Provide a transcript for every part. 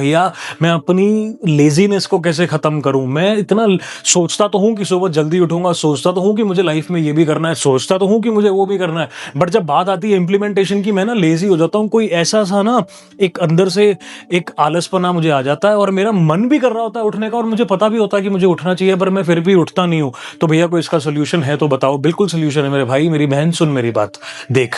भैया मैं अपनी लेजीनेस को कैसे खत्म करूं। मैं इतना सोचता तो हूं कि सुबह जल्दी उठूंगा, सोचता तो हूं कि मुझे लाइफ में ये भी करना है, सोचता तो हूं कि मुझे वो भी करना है, बट जब बात आती है इम्प्लीमेंटेशन की, मैं ना लेजी हो जाता हूं। कोई ऐसा सा ना एक अंदर से एक आलसपना मुझे आ जाता है और मेरा मन भी कर रहा होता है उठने का और मुझे पता भी होता है कि मुझे उठना चाहिए, पर मैं फिर भी उठता नहीं हूं। तो भैया कोई इसका सोल्यूशन है तो बताओ। बिल्कुल सोल्यूशन है मेरे भाई, मेरी बहन, सुन मेरी बात। देख,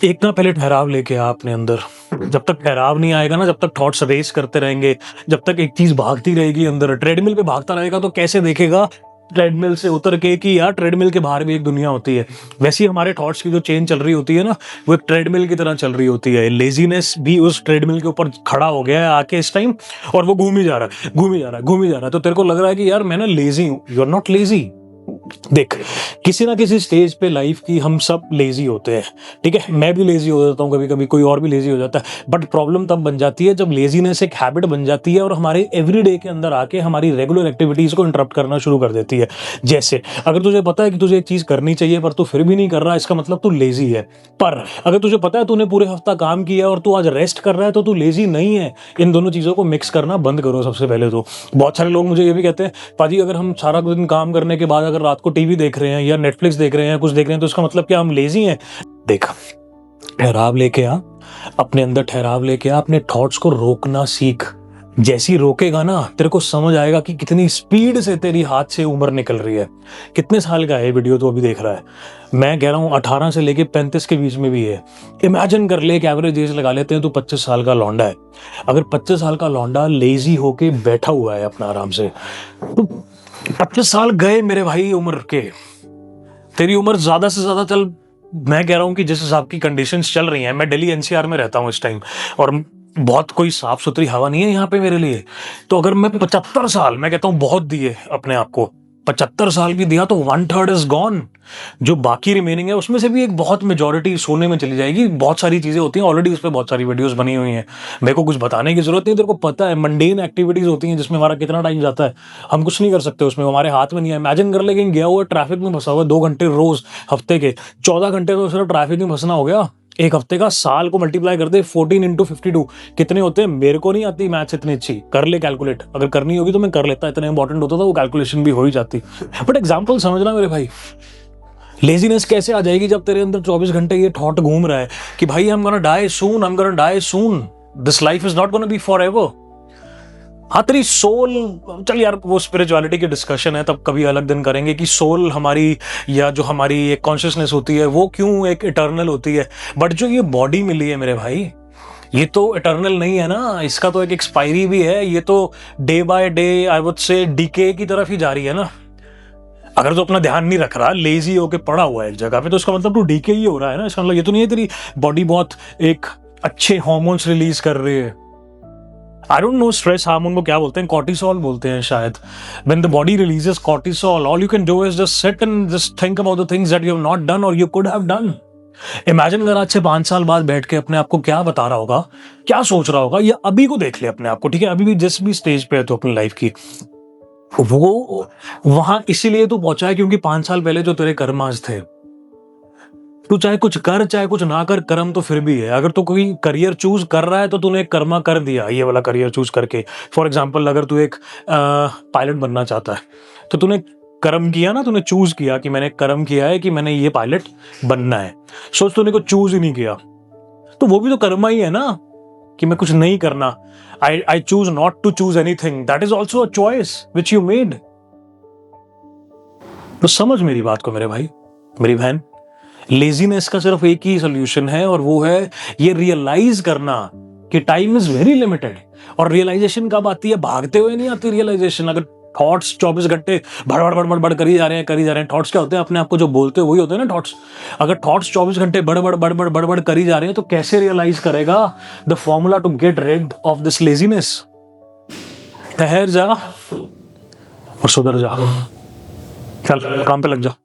एक ना पहले ठहराव लेके आ अपने अंदर। जब तक ठहराव नहीं आएगा ना, जब तक थॉट्स रेस करते रहेंगे, जब तक एक चीज भागती रहेगी अंदर, ट्रेडमिल पे भागता रहेगा तो कैसे देखेगा ट्रेडमिल से उतर के कि यार ट्रेडमिल के बाहर भी एक दुनिया होती है। वैसे ही हमारे थॉट्स की जो चेन चल रही होती है ना, वो एक ट्रेडमिल की तरह चल रही होती है। लेजीनेस भी उस ट्रेडमिल के ऊपर खड़ा हो गया है आके इस टाइम, और वो घूम ही जा रहा है, घूम ही जा रहा है, घूम ही जा रहा है। तो तेरे को लग रहा है कि यार मैं ना लेजी हूं। You are not lazy. देख, किसी ना किसी स्टेज पे लाइफ की हम सब लेजी होते हैं, ठीक है। मैं भी लेजी हो जाता हूँ कभी कभी, कोई और भी लेजी हो जाता है, बट प्रॉब्लम तब बन जाती है जब लेजीनेस एक हैबिट बन जाती है और हमारे एवरीडे के अंदर आके हमारी रेगुलर एक्टिविटीज को इंटरप्ट करना शुरू कर देती है। जैसे अगर तुझे पता है कि तुझे एक चीज करनी चाहिए पर तू फिर भी नहीं कर रहा, इसका मतलब तू लेजी है। पर अगर तुझे पता है तूने पूरे हफ्ता काम किया और तू आज रेस्ट कर रहा है तो तू लेजी नहीं है। इन दोनों चीजों को मिक्स करना बंद करो सबसे पहले तो। बहुत सारे लोग मुझे ये भी कहते हैं, पाजी अगर हम सारा दिन काम करने के बाद अगर रात को टीवी देख रहे हैं या नेटफ्लिक्स देख रहे हैं, कुछ देख रहे हैं, तो इसका मतलब क्या हम लेजी हैं? देख, ठहराव लेके आ अपने अंदर, ठहराव लेके आ, अपने थॉट्स को रोकना सीख। जैसी रोकेगा ना, तेरे को समझ आएगा कि कितनी स्पीड से तेरी हाथ से उम्र निकल रही है। कितने साल का है वीडियो तो अभी देख रहा है? मैं कह रहा हूँ 18 से लेके 35 के बीच में भी है। इमेजिन कर ले, एक एवरेज एज लगा लेते हैं तो 25 साल का लौंडा है। अगर 25 साल का लौंडा लेजी होके बैठा हुआ है अपना आराम से, तो 25 साल गए मेरे भाई उम्र के। तेरी उम्र ज्यादा से ज्यादा, चल मैं कह रहा हूँ कि जिस हिसाब की कंडीशंस चल रही हैं, मैं दिल्ली एनसीआर में रहता हूँ इस टाइम और बहुत कोई साफ सुथरी हवा नहीं है यहाँ पे मेरे लिए। तो अगर मैं 75 साल, मैं कहता हूँ बहुत दिए अपने आप को, 75 साल भी दिया तो 1/3 इज गॉन। जो बाकी रिमेनिंग है उसमें से भी एक बहुत मेजोरिटी सोने में चली जाएगी। बहुत सारी चीजें होती हैं ऑलरेडी, उस पर बहुत सारी वीडियोस बनी हुई हैं, मेरे को कुछ बताने की जरूरत नहीं। तेरे को पता है मंडेन एक्टिविटीज होती हैं जिसमें हमारा कितना टाइम जाता है, हम कुछ नहीं कर सकते उसमें, हमारे हाथ में नहीं है। इमेजिन कर ले कहीं गया हुआ ट्रैफिक में फंसा हुआ 2 घंटे रोज हफ्ते के, 14 घंटे तो सिर्फ ट्रैफिक में फंसना हो गया। एक हफ्ते का साल को मल्टीप्लाई कर दे 14 × 52 कितने होते हैं? मेरे को नहीं आती मैथ्स इतनी अच्छी, कर ले कैलकुलेट। अगर करनी होगी तो मैं कर लेता, इतना इंपॉर्टेंट होता था वो, कैलकुलेशन भी हो ही जाती। बट एग्जाम्पल समझना मेरे भाई, लेजीनेस कैसे आ जाएगी जब तेरे अंदर 24 घंटे ये थॉट घूम रहा है कि भाई I am gonna die soon, I am gonna die soon, this life is not gonna be forever. हाँ, तेरी सोल, चल यार वो स्पिरिचुअलिटी की डिस्कशन है, तब कभी अलग दिन करेंगे कि सोल हमारी या जो हमारी एक कॉन्शियसनेस होती है वो क्यों एक इटर्नल होती है। बट जो ये बॉडी मिली है मेरे भाई, ये तो इटर्नल नहीं है ना, इसका तो एक एक्सपायरी भी है। ये तो day by day I would say DK की तरफ ही जा रही है ना। अगर तो अपना ध्यान नहीं रख रहा, लेजी होके पड़ा हुआ है एक जगह पे, तो इसका मतलब तू डीके ही हो रहा है ना। इसका मतलब ये तो नहीं है तेरी बॉडी बहुत एक अच्छे हॉर्मोन्स रिलीज कर रही है। I don't know stress hormone को क्या बोलते हैं, कॉर्टिसोल बोलते हैं शायद। When the body releases cortisol, all you can do is just sit and just think about the things that you have not done और you could have done. Imagine कर आज से 5 साल बाद बैठ के अपने आप को क्या बता रहा होगा, क्या सोच रहा होगा, या अभी को देख ले अपने आप को, ठीक है, अभी भी जिस भी स्टेज पे है तो अपनी लाइफ की, वो वहां इसीलिए तू पहुंचा है क्योंकि 5 साल पहले जो तेरे कर्मास थे, तू चाहे कुछ कर चाहे कुछ ना कर, कर्म तो फिर भी है। अगर तू कोई करियर चूज कर रहा है तो तूने एक कर्मा कर दिया ये वाला करियर चूज करके। फॉर एग्जाम्पल, अगर तू एक पायलट बनना चाहता है तो तूने कर्म किया ना, तूने चूज किया कि मैंने कर्म किया है कि मैंने ये पायलट बनना है। सोच, तूने कुछ चूज ही नहीं किया तो वो भी तो कर्मा ही है ना, कि मैं कुछ नहीं करना। I choose not to choose anything, that is also a choice which you made. तो समझ मेरी बात को मेरे भाई, मेरी बहन, लेजीनेस का सिर्फ एक ही सोल्यूशन है और वो है ये रियलाइज करना कि टाइम इज वेरी लिमिटेड। और रियलाइजेशन कब आती है? भागते हुए नहीं आती रियलाइजेशन। अगर थॉट्स 24 घंटे भड़बड़ भड़बड़ बड़ करी जा रहे हैं, थॉट्स क्या होते हैं? अपने आप को जो बोलते हैं वही होते हैं ना थॉट्स। अगर थॉट्स 24 घंटे बड़बड़ बड़बड़ बड़बड़ करी जा रहे हैं तो कैसे रियलाइज करेगा the formula to get rid of this laziness? ठहर जा और सुधर जा, चल काम पे लग जा।